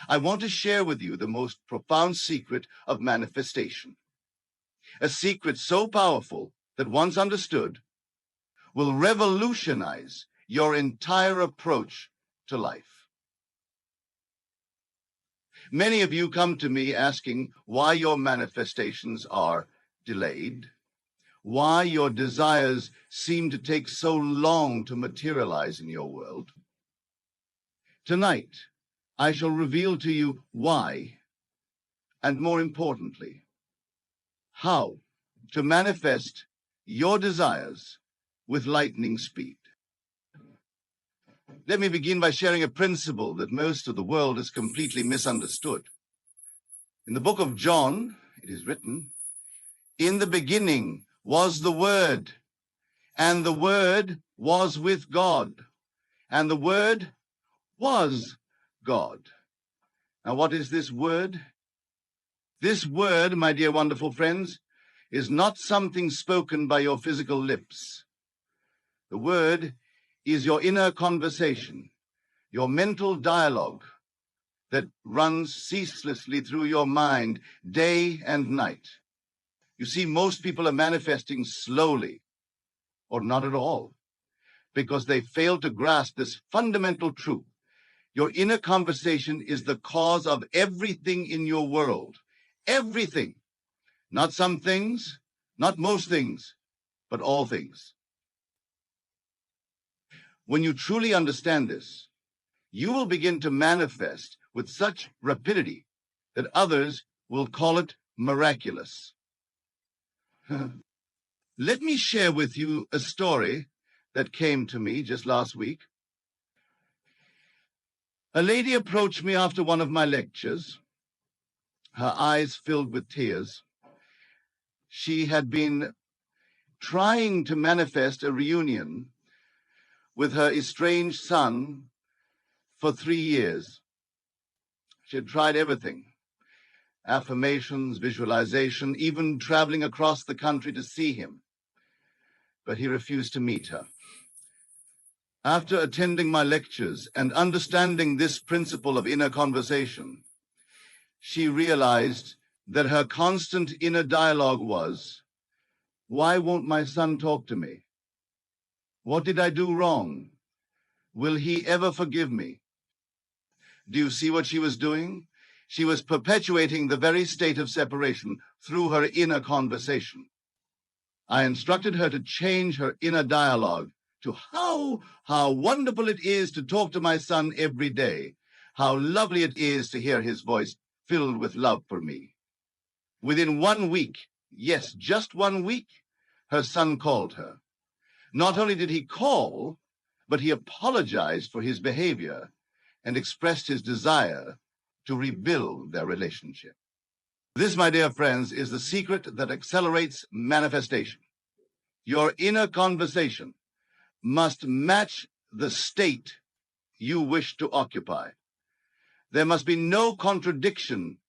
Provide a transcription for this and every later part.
I want to share with you the most profound secret of manifestation. A secret so powerful that once understood will revolutionize your entire approach to life. Many of you come to me asking why your manifestations are delayed, why your desires seem to take so long to materialize in your world. Tonight, I shall reveal to you why, and more importantly, how to manifest your desires with lightning speed. Let me begin by sharing a principle that most of the world has completely misunderstood. In the book of John, it is written, "In the beginning was the Word, and the Word was with God, and the Word was God." Now, what is this word? This word, my dear wonderful friends, is not something spoken by your physical lips. The word is your inner conversation, your mental dialogue that runs ceaselessly through your mind day and night. You see, most people are manifesting slowly or not at all because they fail to grasp this fundamental truth. Your inner conversation is the cause of everything in your world. Everything. Not some things, not most things, but all things. When you truly understand this, you will begin to manifest with such rapidity that others will call it miraculous. Let me share with you a story that came to me just last week. A lady approached me after one of my lectures, her eyes filled with tears. She had been trying to manifest a reunion with her estranged son for 3 years. She had tried everything, affirmations, visualization, even traveling across the country to see him, but he refused to meet her. After attending my lectures and understanding this principle of inner conversation, she realized that her constant inner dialogue was, "Why won't my son talk to me? What did I do wrong? Will he ever forgive me?" Do you see what she was doing? She was perpetuating the very state of separation through her inner conversation. I instructed her to change her inner dialogue to how wonderful it is to talk to my son every day, how lovely it is to hear his voice filled with love for me. Within 1 week, yes, just 1 week, her son called her. Not only did he call, but he apologized for his behavior and expressed his desire to rebuild their relationship. This, my dear friends, is the secret that accelerates manifestation. Your inner conversation must match the state you wish to occupy. There must be no contradiction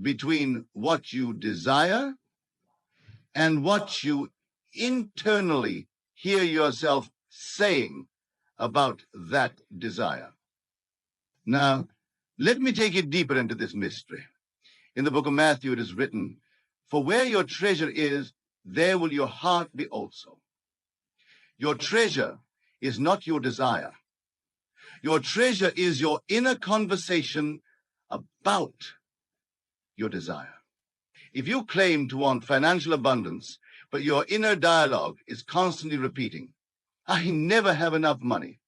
between what you desire and what you internally hear yourself saying about that desire. Now, let me take you deeper into this mystery. In the book of Matthew, it is written, "For where your treasure is, there will your heart be also." Your treasure is not your desire. Your treasure is your inner conversation about your desire. If you claim to want financial abundance, but your inner dialogue is constantly repeating, "I never have enough money.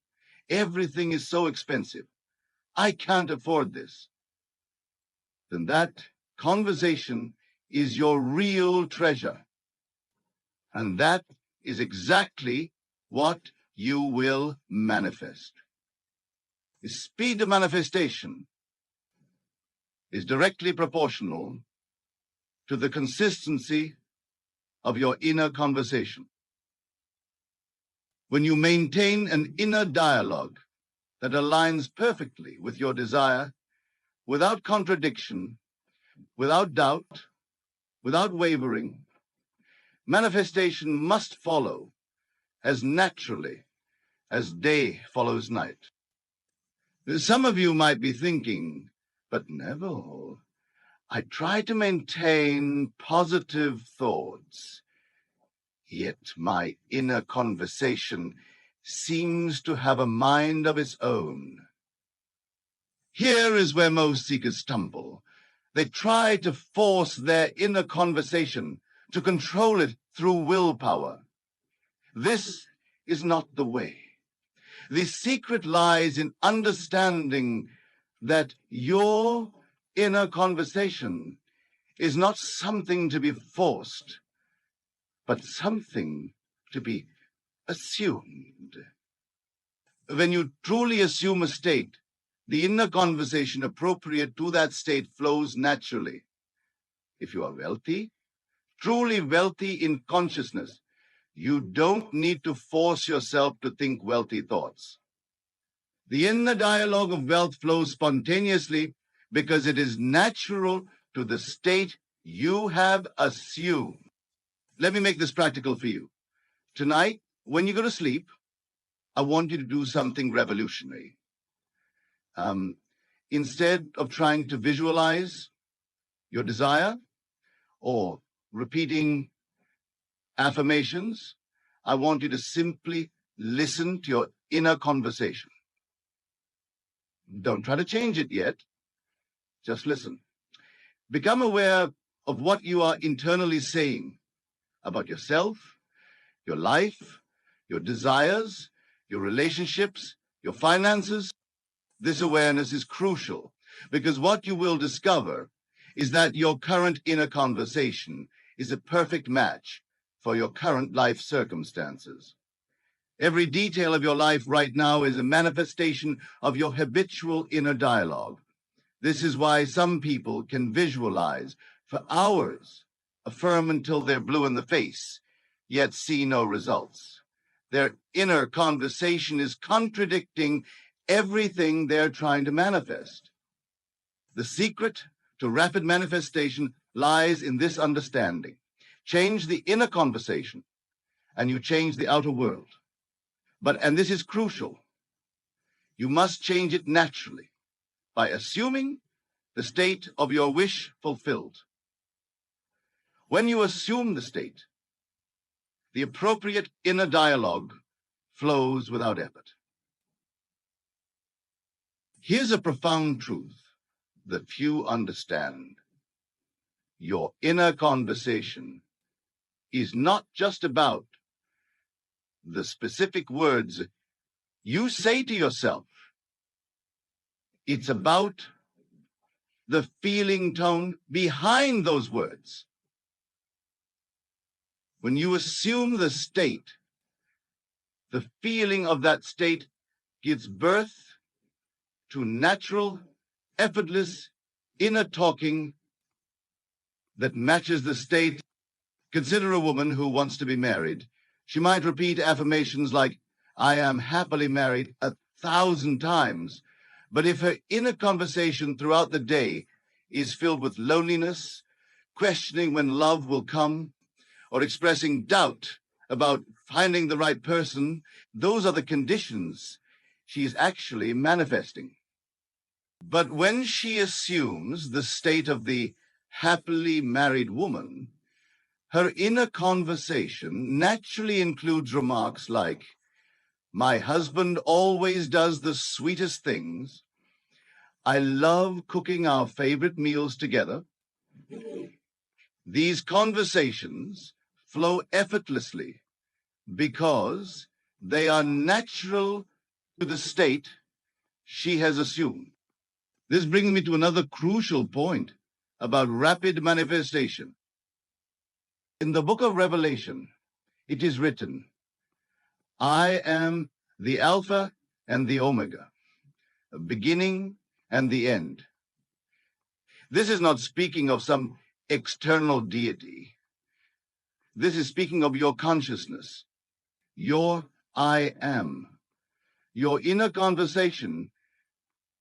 Everything is so expensive. I can't afford this," then that conversation is your real treasure. And that is exactly what you will manifest. The speed of manifestation is directly proportional to the consistency of your inner conversation. When you maintain an inner dialogue that aligns perfectly with your desire, without contradiction, without doubt, without wavering, manifestation must follow as naturally as day follows night. Some of you might be thinking, But Neville, I try to maintain positive thoughts, yet my inner conversation seems to have a mind of its own. Here is where most seekers stumble. They try to force their inner conversation, to control it through willpower. This is not the way. The secret lies in understanding that your inner conversation is not something to be forced, but something to be assumed. When you truly assume a state, the inner conversation appropriate to that state flows naturally. If you are wealthy, truly wealthy in consciousness, you don't need to force yourself to think wealthy thoughts. The inner dialogue of wealth flows spontaneously because it is natural to the state you have assumed. Let me make this practical for you. Tonight, when you go to sleep, I want you to do something revolutionary. Instead of trying to visualize your desire or repeating affirmations, I want you to simply listen to your inner conversation. Don't try to change it yet. Just listen. Become aware of what you are internally saying about yourself, your life, your desires, your relationships, your finances. This awareness is crucial because what you will discover is that your current inner conversation is a perfect match for your current life circumstances. Every detail of your life right now is a manifestation of your habitual inner dialogue. This is why some people can visualize for hours, affirm until they're blue in the face, yet see no results. Their inner conversation is contradicting everything they're trying to manifest. The secret to rapid manifestation lies in this understanding. Change the inner conversation, and you change the outer world. And this is crucial, you must change it naturally by assuming the state of your wish fulfilled. When you assume the state, the appropriate inner dialogue flows without effort. Here's a profound truth that few understand. Your inner conversation is not just about the specific words you say to yourself. It's about the feeling tone behind those words. When you assume the state, the feeling of that state gives birth to natural, effortless, inner talking that matches the state. Consider a woman who wants to be married. She might repeat affirmations like, "I am happily married," 1,000 times. But if her inner conversation throughout the day is filled with loneliness, questioning when love will come, or expressing doubt about finding the right person, those are the conditions she's actually manifesting. But when she assumes the state of the happily married woman, her inner conversation naturally includes remarks like, "My husband always does the sweetest things. I love cooking our favorite meals together." These conversations flow effortlessly because they are natural to the state she has assumed. This brings me to another crucial point about rapid manifestation. In the book of Revelation, it is written, "I am the Alpha and the Omega, the beginning and the end." This is not speaking of some external deity. This is speaking of your consciousness, your I am. Your inner conversation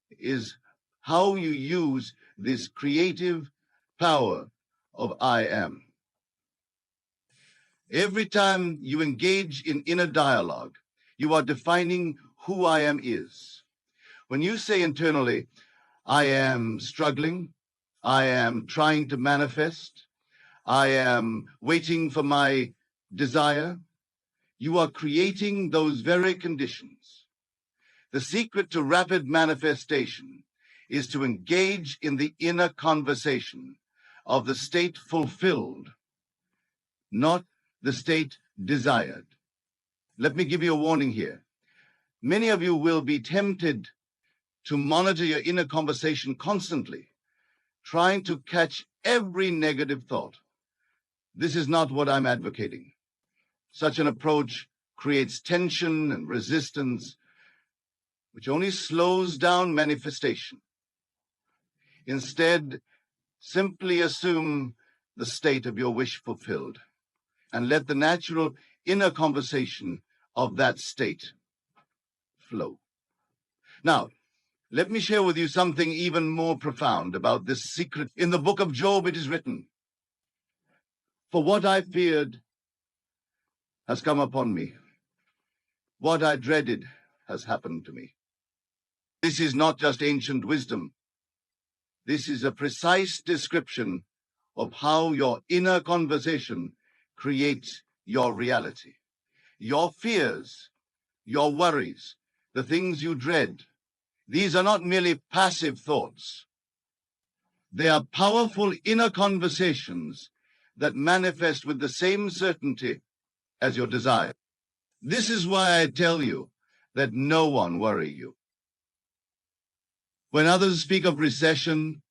is how you use this creative power of I am. Every time you engage in inner dialogue, you are defining who I am is. When you say internally, I am struggling. I am trying to manifest. I am waiting for my desire. You are creating those very conditions. The secret to rapid manifestation is to engage in the inner conversation of the state fulfilled, not the state desired. Let me give you a warning here. Many of you will be tempted to monitor your inner conversation constantly, trying to catch every negative thought. This is not what I'm advocating. Such an approach creates tension and resistance, which only slows down manifestation. Instead, simply assume the state of your wish fulfilled and let the natural inner conversation of that state flow. Now, let me share with you something even more profound about this secret. In the book of Job, it is written, "For what I feared has come upon me. What I dreaded has happened to me." This is not just ancient wisdom. This is a precise description of how your inner conversation creates your reality. Your fears, your worries, the things you dread, these are not merely passive thoughts. They are powerful inner conversations that manifest with the same certainty as your desire. This is why I tell you that no one worry you. When others speak of recession,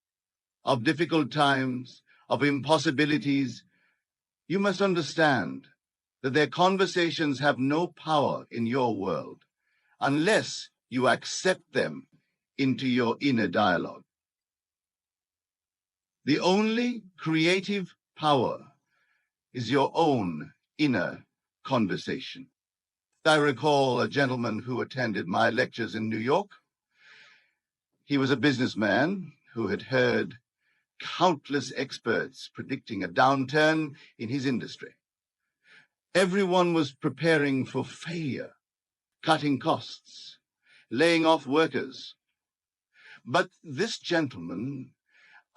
of difficult times, of impossibilities, you must understand that their conversations have no power in your world unless you accept them into your inner dialogue. The only creative power is your own inner conversation. I recall a gentleman who attended my lectures in New York. He was a businessman who had heard countless experts predicting a downturn in his industry. Everyone was preparing for failure, cutting costs, laying off workers. But this gentleman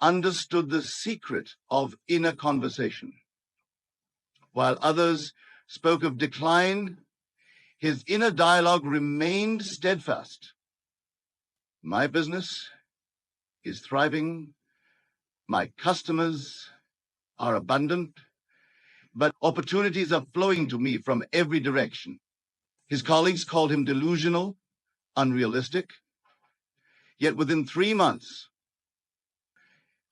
understood the secret of inner conversation. While others spoke of decline, his inner dialogue remained steadfast. My business is thriving. My customers are abundant, but opportunities are flowing to me from every direction. His colleagues called him delusional, unrealistic. Yet within 3 months,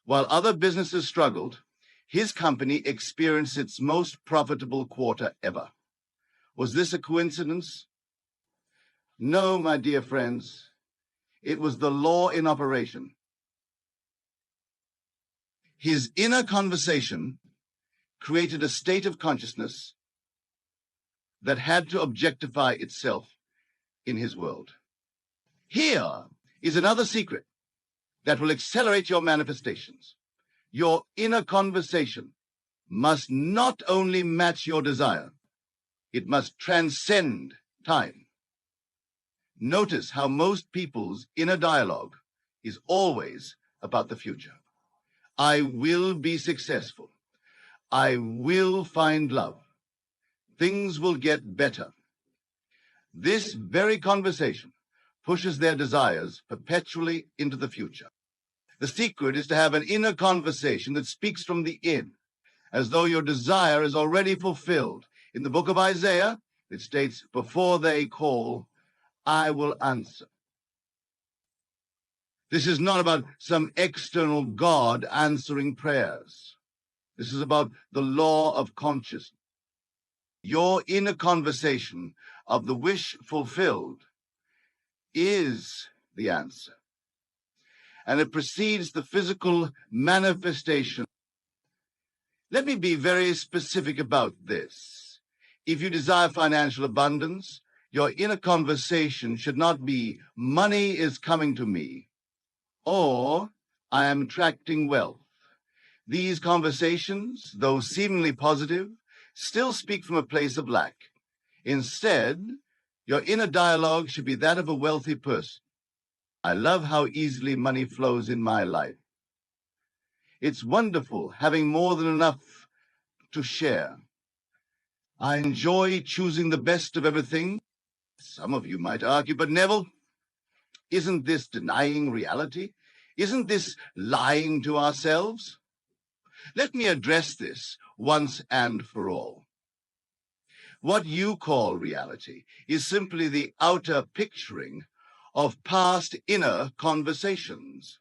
while other businesses struggled, his company experienced its most profitable quarter ever. Was this a coincidence? No, my dear friends. It was the law in operation. His inner conversation created a state of consciousness that had to objectify itself in his world. Here is another secret that will accelerate your manifestations. Your inner conversation must not only match your desire, it must transcend time. Notice how most people's inner dialogue is always about the future. I will be successful. I will find love. Things will get better. This very conversation pushes their desires perpetually into the future. The secret is to have an inner conversation that speaks from the in, as though your desire is already fulfilled. In the book of Isaiah, it states, "Before they call, I will answer." This is not about some external God answering prayers. This is about the law of consciousness. Your inner conversation of the wish fulfilled is the answer. And it precedes the physical manifestation. Let me be very specific about this. If you desire financial abundance, your inner conversation should not be, "Money is coming to me," or "I am attracting wealth." These conversations, though seemingly positive, still speak from a place of lack. Instead, your inner dialogue should be that of a wealthy person. I love how easily money flows in my life. It's wonderful having more than enough to share. I enjoy choosing the best of everything. Some of you might argue, but Neville, isn't this denying reality? Isn't this lying to ourselves? Let me address this once and for all. What you call reality is simply the outer picturing of past inner conversations.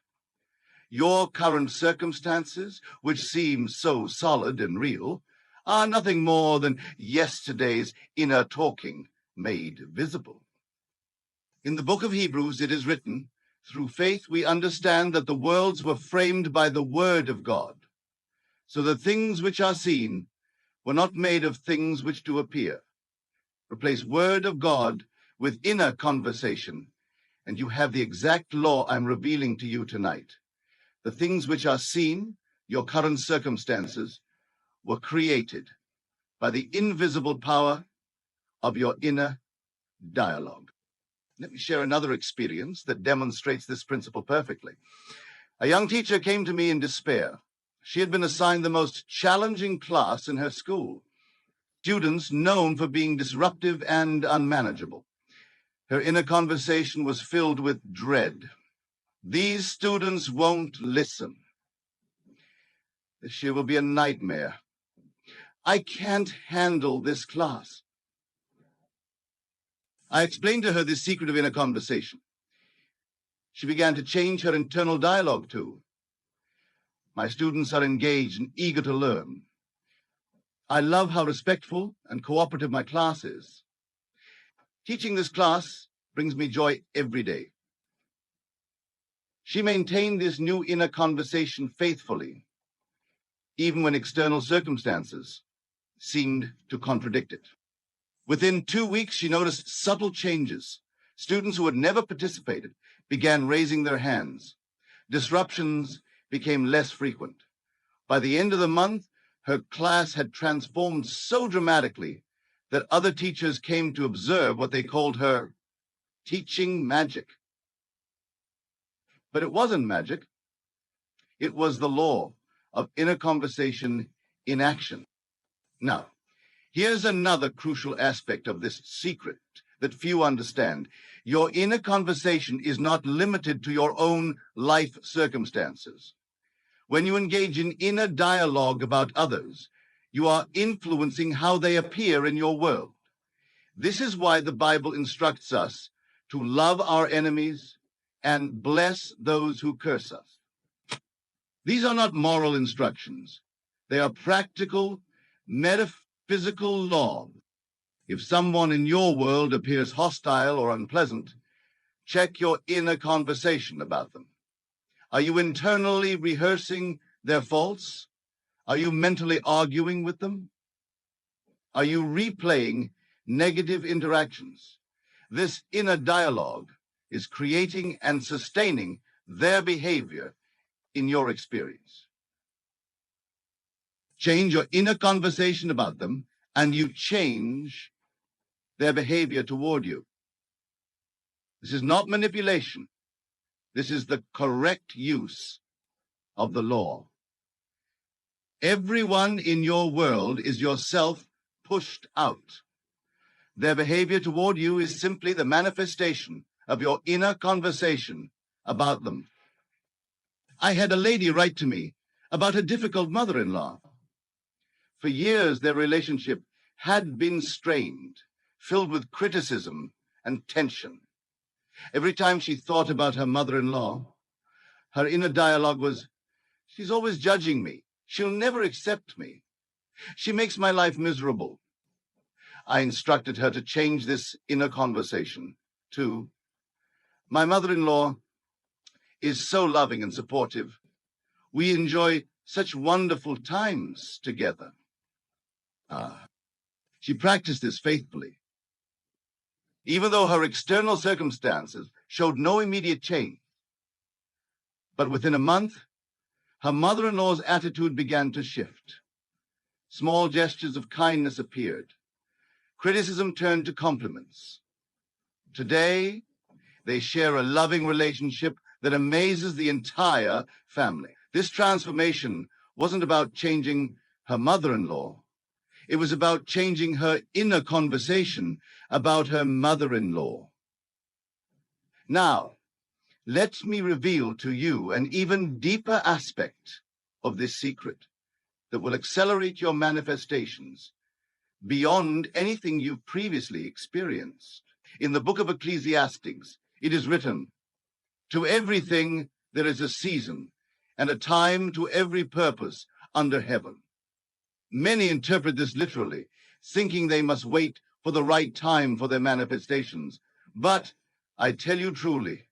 Your current circumstances, which seem so solid and real, are nothing more than yesterday's inner talking made visible. In the book of Hebrews, it is written, "Through faith we understand that the worlds were framed by the word of God, so that things which are seen were not made of things which do appear." Replace word of God with inner conversation, and you have the exact law I'm revealing to you tonight. The things which are seen, your current circumstances, were created by the invisible power of your inner dialogue. Let me share another experience that demonstrates this principle perfectly. A young teacher came to me in despair. She had been assigned the most challenging class in her school, students known for being disruptive and unmanageable. Her inner conversation was filled with dread. These students won't listen. This year will be a nightmare. I can't handle this class. I explained to her the secret of inner conversation. She began to change her internal dialogue too. My students are engaged and eager to learn. I love how respectful and cooperative my class is. Teaching this class brings me joy every day. She maintained this new inner conversation faithfully, even when external circumstances seemed to contradict it. Within 2 weeks, she noticed subtle changes. Students who had never participated began raising their hands. Disruptions became less frequent. By the end of the month, her class had transformed so dramatically that other teachers came to observe what they called her teaching magic. But it wasn't magic. It was the law of inner conversation in action. Now, here's another crucial aspect of this secret that few understand. Your inner conversation is not limited to your own life circumstances. When you engage in inner dialogue about others, you are influencing how they appear in your world. This is why the Bible instructs us to love our enemies and bless those who curse us. These are not moral instructions. They are practical, metaphysical law. If someone in your world appears hostile or unpleasant, check your inner conversation about them. Are you internally rehearsing their faults? Are you mentally arguing with them? Are you replaying negative interactions? This inner dialogue is creating and sustaining their behavior in your experience. Change your inner conversation about them, and you change their behavior toward you. This is not manipulation. This is the correct use of the law. Everyone in your world is yourself pushed out. Their behavior toward you is simply the manifestation of your inner conversation about them. I had a lady write to me about a difficult mother-in-law. For years, their relationship had been strained, filled with criticism and tension. Every time she thought about her mother-in-law, her inner dialogue was, "She's always judging me. She'll never accept me. She makes my life miserable." I instructed her to change this inner conversation to, "My mother-in-law is so loving and supportive. We enjoy such wonderful times together." She practiced this faithfully. Even though her external circumstances showed no immediate change. But within a month, her mother-in-law's attitude began to shift. Small gestures of kindness appeared. Criticism turned to compliments. Today, They share a loving relationship that amazes the entire family. This transformation wasn't about changing her mother-in-law. It was about changing her inner conversation about her mother-in-law. Now, let me reveal to you an even deeper aspect of this secret that will accelerate your manifestations beyond anything you've previously experienced. In the book of Ecclesiastes, it is written, "To everything there is a season, and a time to every purpose under heaven." Many interpret this literally, thinking they must wait for the right time for their manifestations. But I tell you truly,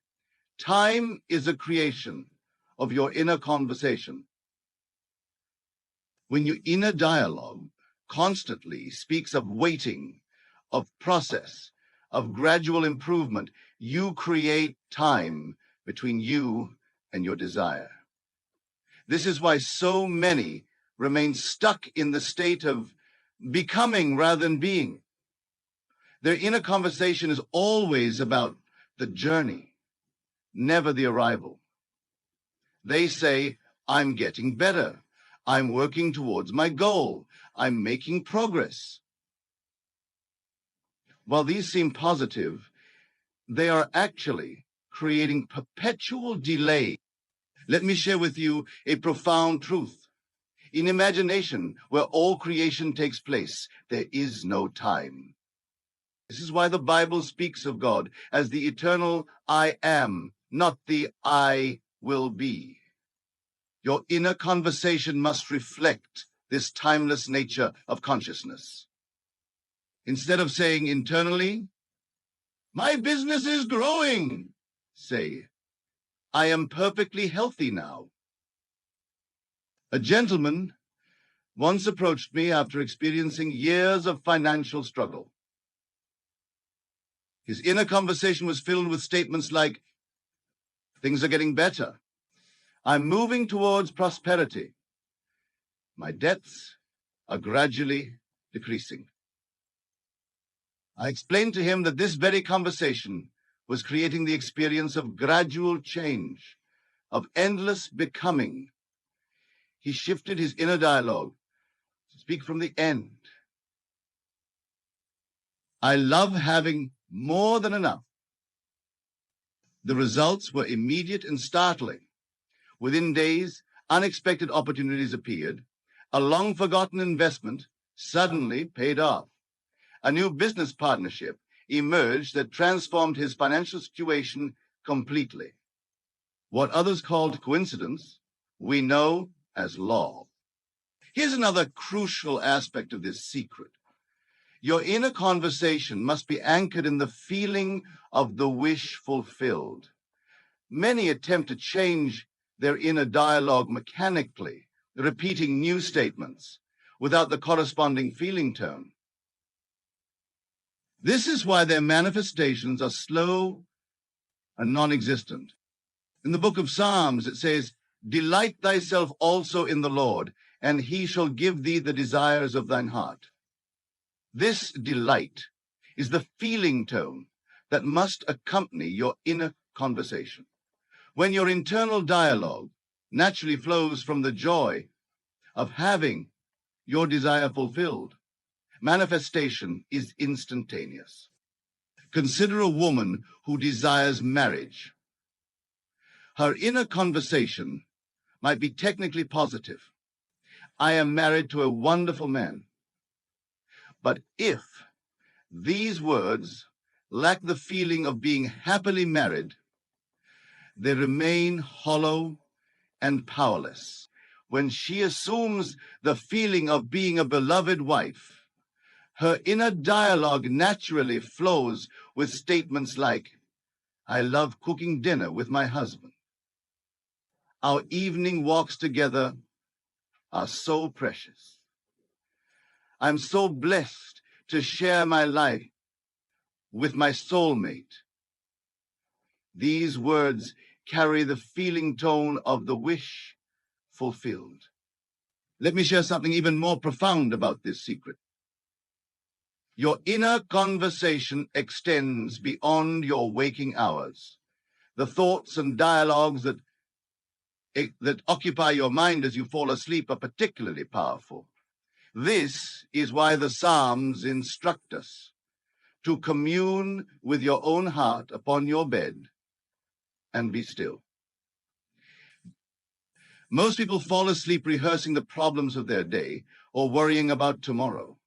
time is a creation of your inner conversation. When your inner dialogue constantly speaks of waiting, of process, of gradual improvement, you create time between you and your desire. This is why so many remain stuck in the state of becoming rather than being. Their inner conversation is always about the journey, never the arrival. They say, "I'm getting better. I'm working towards my goal. I'm making progress." While these seem positive, they are actually creating perpetual delay. Let me share with you a profound truth. In imagination, where all creation takes place, there is no time. This is why the Bible speaks of God as the eternal I am, not the I will be. Your inner conversation must reflect this timeless nature of consciousness. Instead of saying internally, "My business is growing," say, "I am perfectly healthy now." A gentleman once approached me after experiencing years of financial struggle. His inner conversation was filled with statements like, "Things are getting better. I'm moving towards prosperity. My debts are gradually decreasing." I explained to him that this very conversation was creating the experience of gradual change, of endless becoming. He shifted his inner dialogue to speak from the end. "I love having more than enough." The results were immediate and startling. Within days, unexpected opportunities appeared. A long-forgotten investment suddenly paid off. A new business partnership emerged that transformed his financial situation completely. What others called coincidence, we know as law. Here's another crucial aspect of this secret. Your inner conversation must be anchored in the feeling of the wish fulfilled. Many attempt to change their inner dialogue mechanically, repeating new statements without the corresponding feeling tone. This is why their manifestations are slow and non-existent. In the book of Psalms, it says, "Delight thyself also in the Lord, and he shall give thee the desires of thine heart." This delight is the feeling tone that must accompany your inner conversation. When your internal dialogue naturally flows from the joy of having your desire fulfilled, manifestation is instantaneous. Consider a woman who desires marriage. Her inner conversation might be technically positive. "I am married to a wonderful man." But if these words lack the feeling of being happily married, they remain hollow and powerless. When she assumes the feeling of being a beloved wife, her inner dialogue naturally flows with statements like, "I love cooking dinner with my husband. Our evening walks together are so precious. I'm so blessed to share my life with my soulmate." These words carry the feeling tone of the wish fulfilled. Let me share something even more profound about this secret. Your inner conversation extends beyond your waking hours. The thoughts and dialogues that occupy your mind as you fall asleep are particularly powerful. This is why the Psalms instruct us to commune with your own heart upon your bed and be still. Most people fall asleep rehearsing the problems of their day or worrying about tomorrow.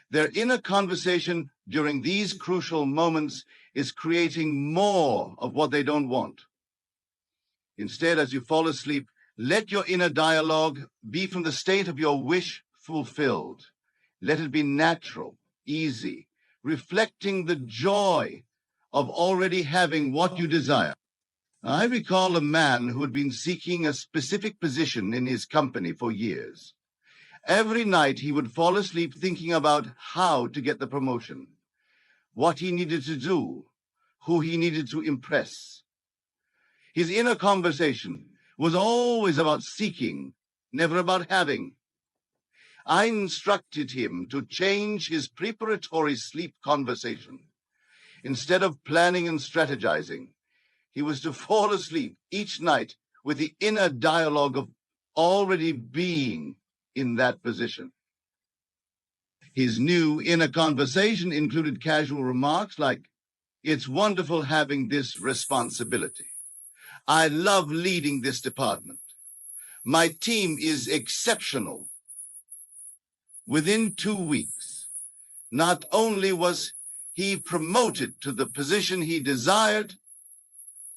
Their inner conversation during these crucial moments is creating more of what they don't want. Instead, as you fall asleep, let your inner dialogue be from the state of your wish fulfilled. Let it be natural, easy, reflecting the joy of already having what you desire. I recall a man who had been seeking a specific position in his company for years. Every night he would fall asleep thinking about how to get the promotion, what he needed to do, who he needed to impress. His inner conversation was always about seeking, never about having. I instructed him to change his preparatory sleep conversation. Instead of planning and strategizing, he was to fall asleep each night with the inner dialogue of already being in that position. His new inner conversation included casual remarks like, "It's wonderful having this responsibility. I love leading this department. My team is exceptional." Within 2 weeks, not only was he promoted to the position he desired,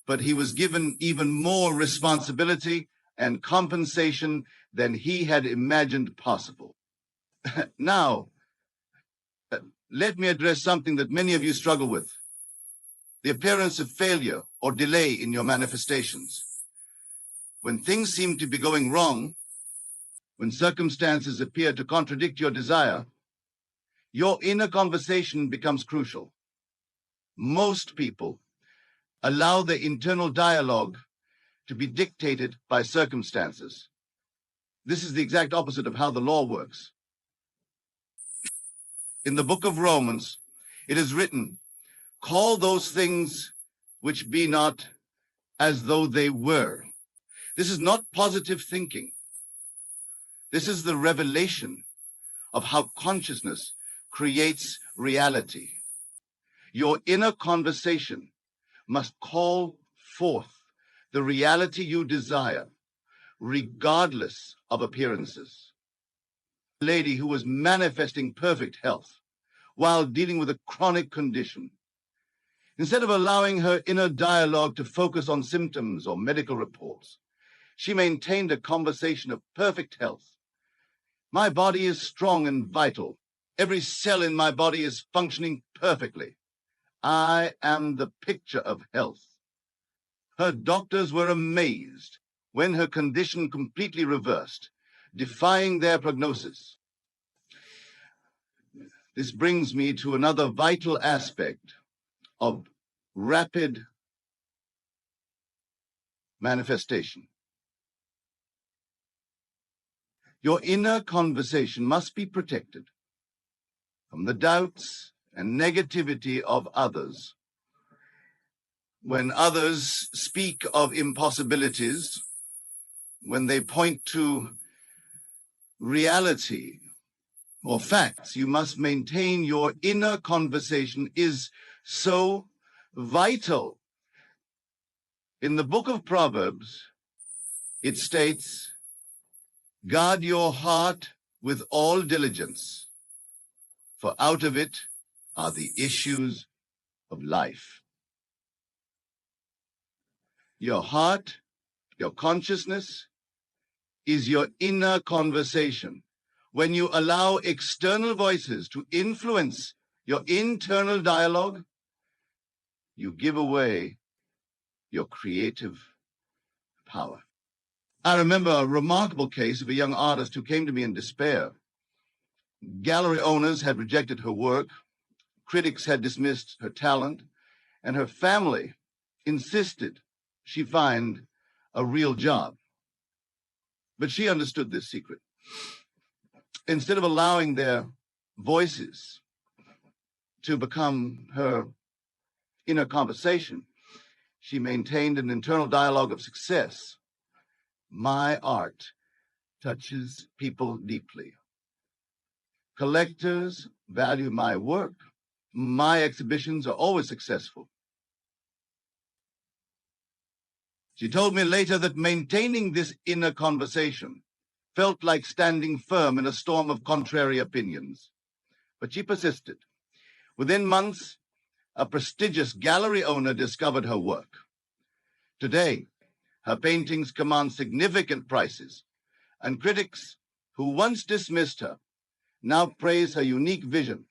but he was given even more responsibility and compensation than he had imagined possible. Now, let me address something that many of you struggle with: the appearance of failure or delay in your manifestations. When things seem to be going wrong, when circumstances appear to contradict your desire, your inner conversation becomes crucial. Most people allow their internal dialogue to be dictated by circumstances. This is the exact opposite of how the law works. In the book of Romans, it is written, "Call those things which be not as though they were." This is not positive thinking. This is the revelation of how consciousness creates reality. Your inner conversation must call forth the reality you desire, regardless of appearances. A lady who was manifesting perfect health while dealing with a chronic condition. Instead of allowing her inner dialogue to focus on symptoms or medical reports, she maintained a conversation of perfect health. "My body is strong and vital. Every cell in my body is functioning perfectly. I am the picture of health." Her doctors were amazed when her condition completely reversed, defying their prognosis. This brings me to another vital aspect of rapid manifestation. Your inner conversation must be protected from the doubts and negativity of others. When others speak of impossibilities, when they point to reality or facts, you must maintain your inner conversation is so vital. In the book of Proverbs, it states, "Guard your heart with all diligence, for out of it are the issues of life." Your heart, your consciousness, is your inner conversation. When you allow external voices to influence your internal dialogue, you give away your creative power. I remember a remarkable case of a young artist who came to me in despair. Gallery owners had rejected her work, critics had dismissed her talent, and her family insisted she find a real job. But she understood this secret. Instead of allowing their voices to become her inner conversation, she maintained an internal dialogue of success. My art touches people deeply. Collectors value my work. My exhibitions are always successful. She told me later that maintaining this inner conversation felt like standing firm in a storm of contrary opinions. But she persisted. Within months, a prestigious gallery owner discovered her work. Today, her paintings command significant prices, and critics who once dismissed her now praise her unique vision.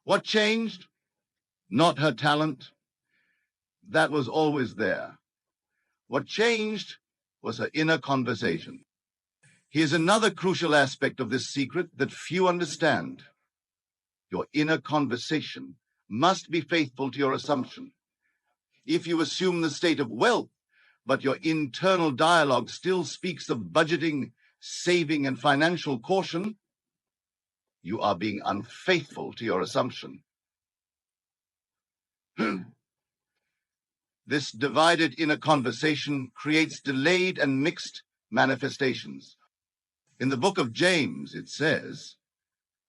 What changed? Not her talent. That was always there. What changed was her inner conversation. Here's another crucial aspect of this secret that few understand. Your inner conversation must be faithful to your assumption. If you assume the state of wealth, but your internal dialogue still speaks of budgeting, saving, and financial caution, you are being unfaithful to your assumption. This divided inner conversation creates delayed and mixed manifestations. In the book of James, it says,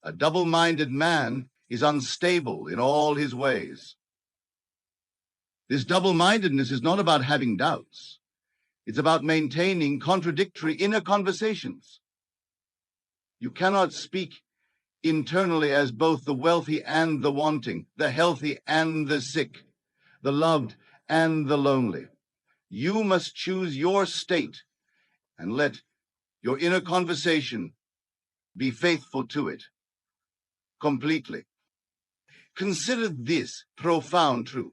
a double-minded man is unstable in all his ways. This double-mindedness is not about having doubts. It's about maintaining contradictory inner conversations. You cannot speak internally as both the wealthy and the wanting, the healthy and the sick, the loved and the lonely. You must choose your state and let your inner conversation be faithful to it completely. Consider this profound truth.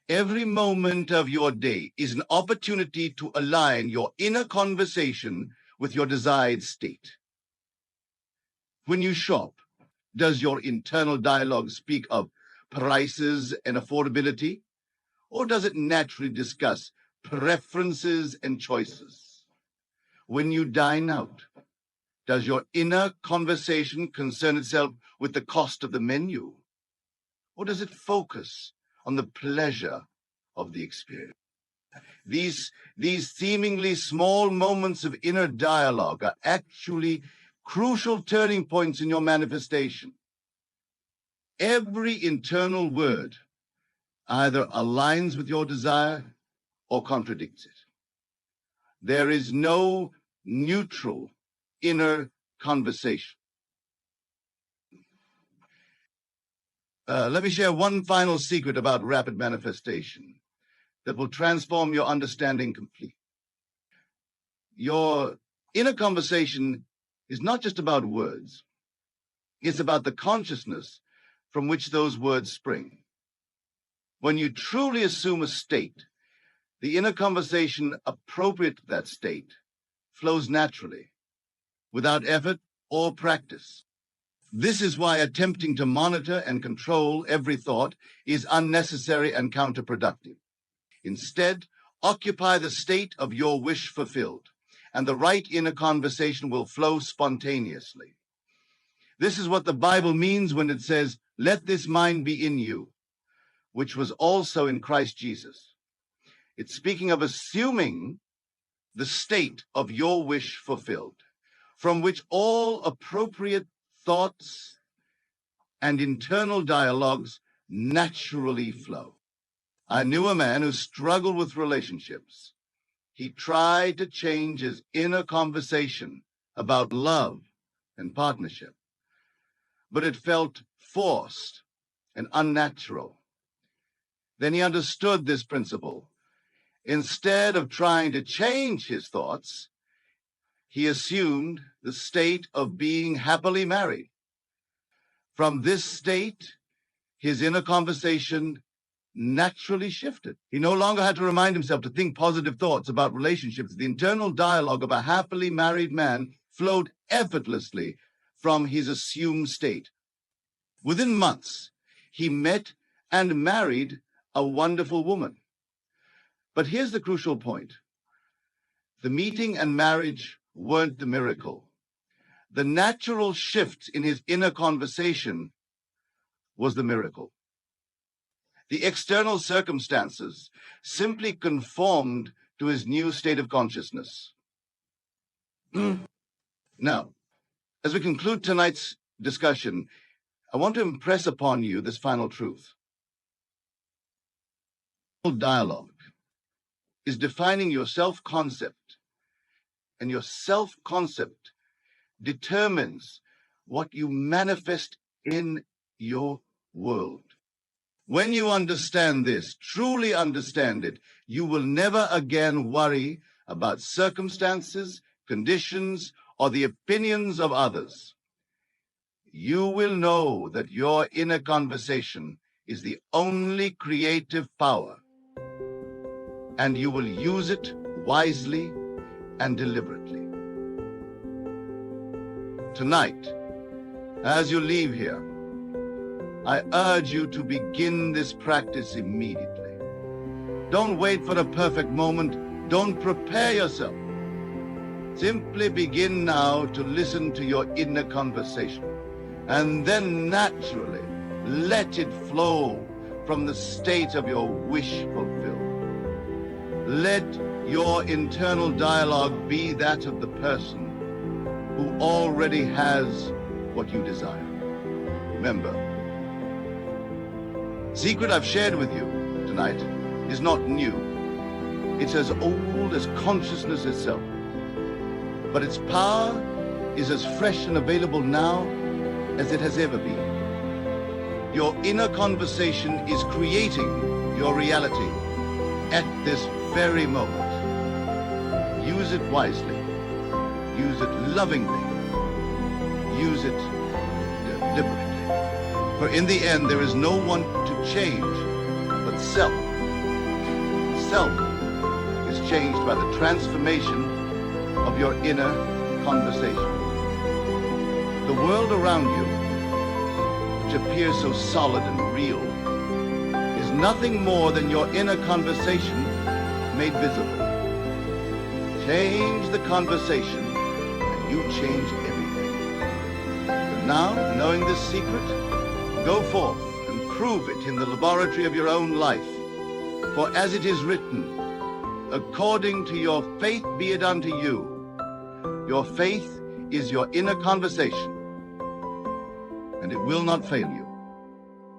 Every moment of your day is an opportunity to align your inner conversation with your desired state. When you shop, does your internal dialogue speak of prices and affordability, or does it naturally discuss preferences and choices? When you dine out, does your inner conversation concern itself with the cost of the menu, or does it focus on the pleasure of the experience? These seemingly small moments of inner dialogue are actually crucial turning points in your manifestation. Every internal word either aligns with your desire or contradicts it. There is no neutral inner conversation. Let me share one final secret about rapid manifestation that will transform your understanding completely. Your inner conversation is not just about words. It's about the consciousness from which those words spring. When you truly assume a state, the inner conversation appropriate to that state flows naturally, without effort or practice. This is why attempting to monitor and control every thought is unnecessary and counterproductive. Instead, occupy the state of your wish fulfilled, and the right inner conversation will flow spontaneously. This is what the Bible means when it says, "Let this mind be in you, which was also in Christ Jesus." It's speaking of assuming the state of your wish fulfilled, from which all appropriate thoughts and internal dialogues naturally flow. I knew a man who struggled with relationships. He tried to change his inner conversation about love and partnership, but it felt forced and unnatural. Then he understood this principle. Instead of trying to change his thoughts, he assumed the state of being happily married. From this state, his inner conversation naturally shifted. He no longer had to remind himself to think positive thoughts about relationships. The internal dialogue of a happily married man flowed effortlessly from his assumed state. Within months, he met and married a wonderful woman. But here's the crucial point. The meeting and marriage weren't the miracle. The natural shift in his inner conversation was the miracle. The external circumstances simply conformed to his new state of consciousness. Now, as we conclude tonight's discussion, I want to impress upon you this final truth. Dialogue is defining your self-concept, and your self-concept determines what you manifest in your world. When you understand this, truly understand it, you will never again worry about circumstances, conditions, or the opinions of others. You will know that your inner conversation is the only creative power, and you will use it wisely and deliberately. Tonight, as you leave here, I urge you to begin this practice immediately. Don't wait for a perfect moment. Don't prepare yourself. Simply begin now to listen to your inner conversation, and then naturally let it flow from the state of your wish fulfilled. Let your internal dialogue be that of the person who already has what you desire. Remember, the secret I've shared with you tonight is not new. It's as old as consciousness itself. But its power is as fresh and available now as it has ever been. Your inner conversation is creating your reality at this very moment. Use it wisely. Use it lovingly. Use it deliberately. For in the end, there is no one to change but self. Self is changed by the transformation of your inner conversation. The world around you, which appears so solid and real, is nothing more than your inner conversation made visible. Change the conversation, and you change everything. And now, knowing this secret, go forth and prove it in the laboratory of your own life. For as it is written, according to your faith be it unto you. Your faith is your inner conversation, and it will not fail you.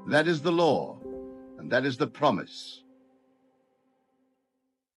That is the law, and that is the promise.